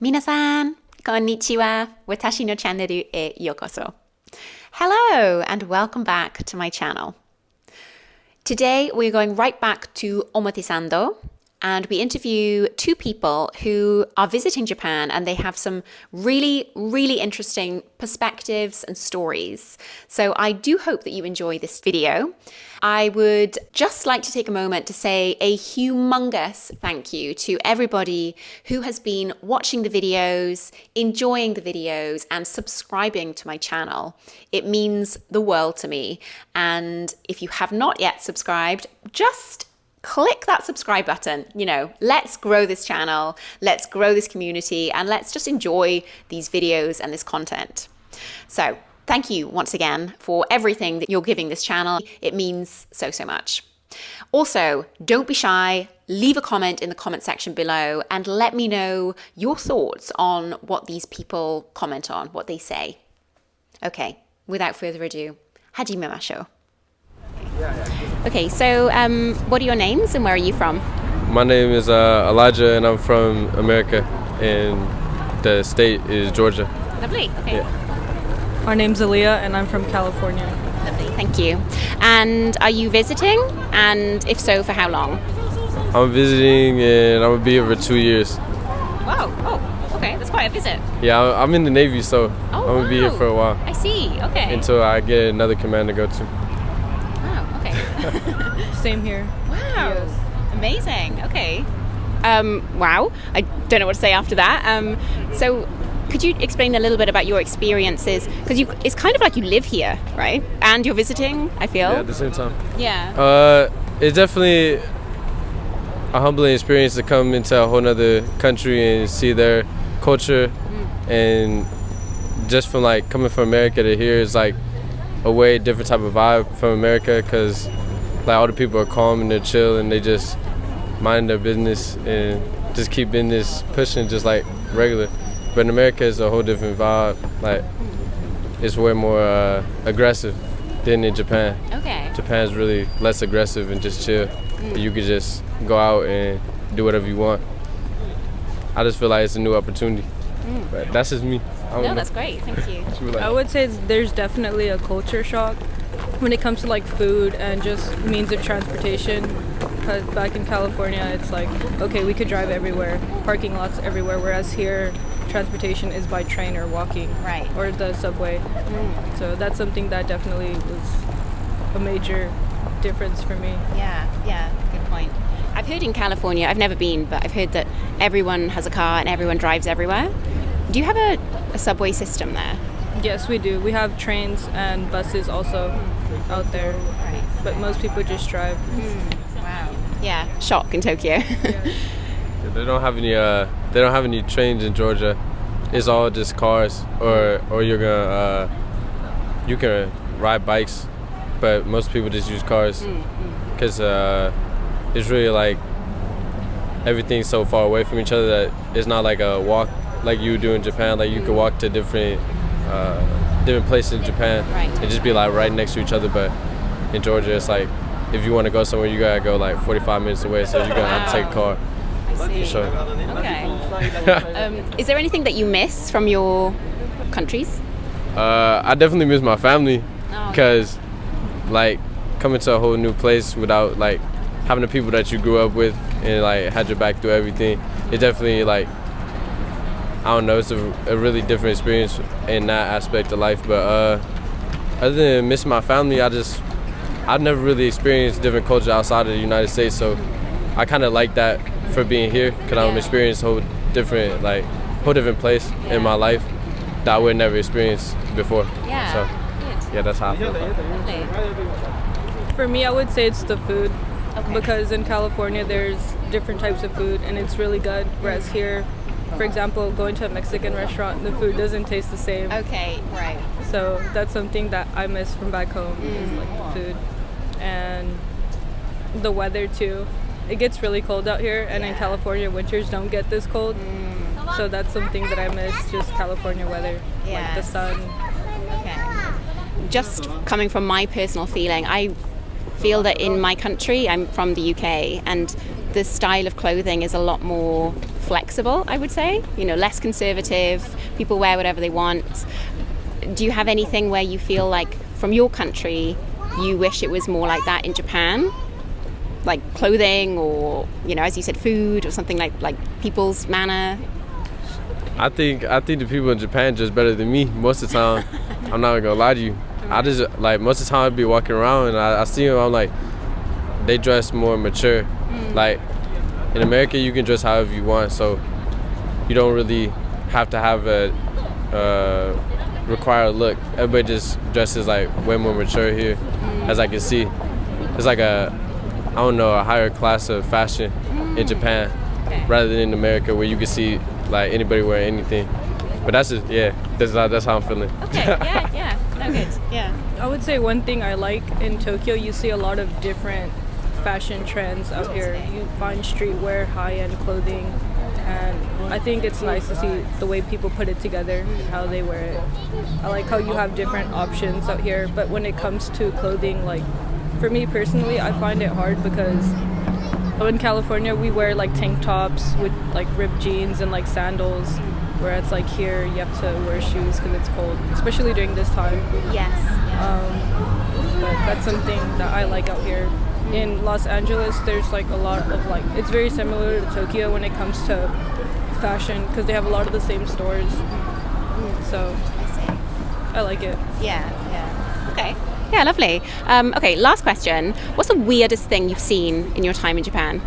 皆さん、こんにちは。私のチャンネルへようこそ。Hello and welcome back to my channel. Today we're going right back to Omotesando and we interview two people who are visiting Japan and they have some really interesting perspectives and stories. So I do hope that you enjoy this video. I would just like to take a moment to say a humongous thank you to everybody who has been watching the videos, enjoying the videos, and subscribing to my channel. It means the world to me. And if you have not yet subscribed, just click that subscribe button. Let's grow this channel, let's grow this community, and let's just enjoy these videos and this content. So, thank you once again for everything that you're giving this channel. It means so much. Also, don't be shy. Leave a comment in the comment section below and let me know your thoughts on what these people comment on, what they say. Okay, without further ado, hajimemashou. Okay, so what are your names and where are you from? My name is Elijah and I'm from America and the state is Georgia. Lovely, okay. Yeah. My name's Aaliyah and I'm from California. Lovely, thank you. And are you visiting? And if so, for how long? I'm visiting and I'm going to be here for 2 years. Wow, oh, okay, that's quite a visit. Yeah, I'm in the Navy, so I'm going to be here for a while. I see, okay. Until I get another command to go to. Wow, okay. Same here. Wow, yes. Amazing, okay. Wow, I don't know what to say after that. So could you explain a little bit about your experiences? Because it's kind of like you live here, right? And you're visiting, I feel. Yeah, at the same time. Yeah. It's definitely a humbling experience to come into a whole nother country and see their culture. And just from like coming from America to here is like a way different type of vibe from America, because like all the people are calm and they're chill and they just mind their business and just keep business pushing just like regular. But in America it's a whole different vibe. Like it's way more aggressive than in Japan. Okay. Japan's really less aggressive and just chill. You could just go out and do whatever you want. I just feel like it's a new opportunity. But that's just me. No, that's great. Thank you. I would say there's definitely a culture shock when it comes to like food and just means of transportation. Because back in California, it's like, okay, we could drive everywhere, parking lots everywhere, whereas here, transportation is by train or walking. Right. Or the subway. So that's something that definitely was a major difference for me. Yeah, good point. I've heard in California, I've never been, but I've heard that everyone has a car and everyone drives everywhere. Do you have a subway system there? Yes, we do. We have trains and buses also out there. Right. But most people just drive. Wow. Yeah, shock in Tokyo. Yeah. They don't have any trains in Georgia. It's all just cars, or you can ride bikes, but most people just use cars because it's really like everything's so far away from each other that it's not like a walk like you do in Japan. Like you could walk to different places in Japan and just be like right next to each other. But in Georgia, it's like if you want to go somewhere, you gotta go like 45 minutes away, so you're gonna have to take a car. I see. For sure. Okay. Is there anything that you miss from your countries? I definitely miss my family, because like coming to a whole new place without like having the people that you grew up with and like had your back through everything, it definitely like, I don't know, it's a really different experience in that aspect of life. But other than missing my family, I've never really experienced different culture outside of the United States, so I kind of like that for being here, because I'm experiencing a whole different place in my life that I would never experience before. Yeah. So yeah, that's how I feel. For me, I would say it's the food. Okay. Because in California there's different types of food and it's really good, whereas here, for example, going to a Mexican restaurant, the food doesn't taste the same. Okay, right. So that's something that I miss from back home, is like the food. And the weather too. It gets really cold out here, and in California winters don't get this cold. So that's something that I miss, just California weather, like the sun. Okay. Just coming from my personal feeling, I feel that in my country, I'm from the UK, and the style of clothing is a lot more flexible, I would say, less conservative, people wear whatever they want. Do you have anything where you feel like from your country you wish it was more like that in Japan? Like clothing or, as you said, food or something like people's manner? I think the people in Japan dress better than me most of the time. I'm not gonna lie to you. I just like most of the time I be walking around and I see them. I'm like, they dress more mature. Like in America, you can dress however you want, so you don't really have to have a required look. Everybody just dresses like way more mature here, as I can see. It's like a higher class of fashion in Japan rather than in America, where you can see like anybody wear anything. But that's just that's how I'm feeling. Okay, yeah. No, good. Yeah. I would say one thing I like in Tokyo, you see a lot of different fashion trends out here. You find streetwear, high-end clothing, and I think it's nice to see the way people put it together, how they wear it. I like how you have different options out here, but when it comes to clothing, like for me personally, I find it hard because in California we wear like tank tops with like ripped jeans and like sandals, whereas like here you have to wear shoes because it's cold, especially during this time. Yes. But that's something that I like out here. In Los Angeles, there's like a lot of like, it's very similar to Tokyo when it comes to fashion because they have a lot of the same stores. So I like it. Yeah. Okay. Yeah, lovely. Okay, last question. What's the weirdest thing you've seen in your time in Japan?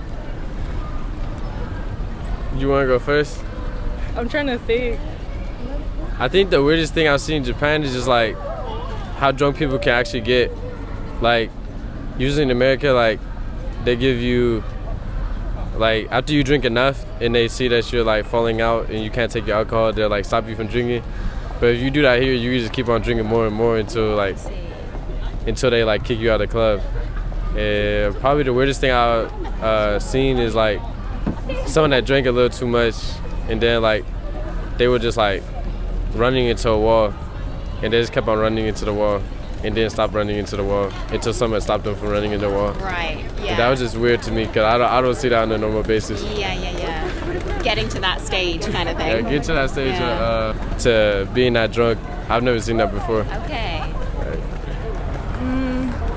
You want to go first? I'm trying to think. I think the weirdest thing I've seen in Japan is just like how drunk people can actually get. Like usually in America, like they give you like after you drink enough and they see that you're like falling out and you can't take your alcohol, they'll like stop you from drinking. But if you do that here, you just keep on drinking more and more until they like kick you out of the club. And probably the weirdest thing I've seen is like someone that drank a little too much and then like they were just like running into a wall and they just kept on running into the wall and then stopped running into the wall until someone stopped them from running into the wall. Right, yeah. And that was just weird to me because I don't see that on a normal basis. Yeah. Getting to that stage kind of thing. Yeah, get to that stage to being that drunk. I've never seen that before. Okay.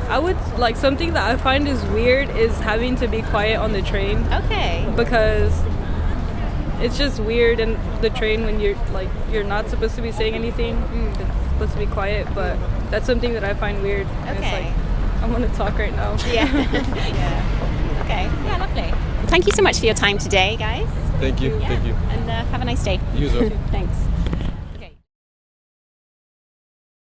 I would like something that I find is weird is having to be quiet on the train. Okay. Because it's just weird in the train when you're not supposed to be saying anything. It's supposed to be quiet, but that's something that I find weird. And it's like, I want to talk right now. Yeah. Okay. Yeah, lovely. Thank you so much for your time today, guys. Thank you. And have a nice day. You as well. Thanks.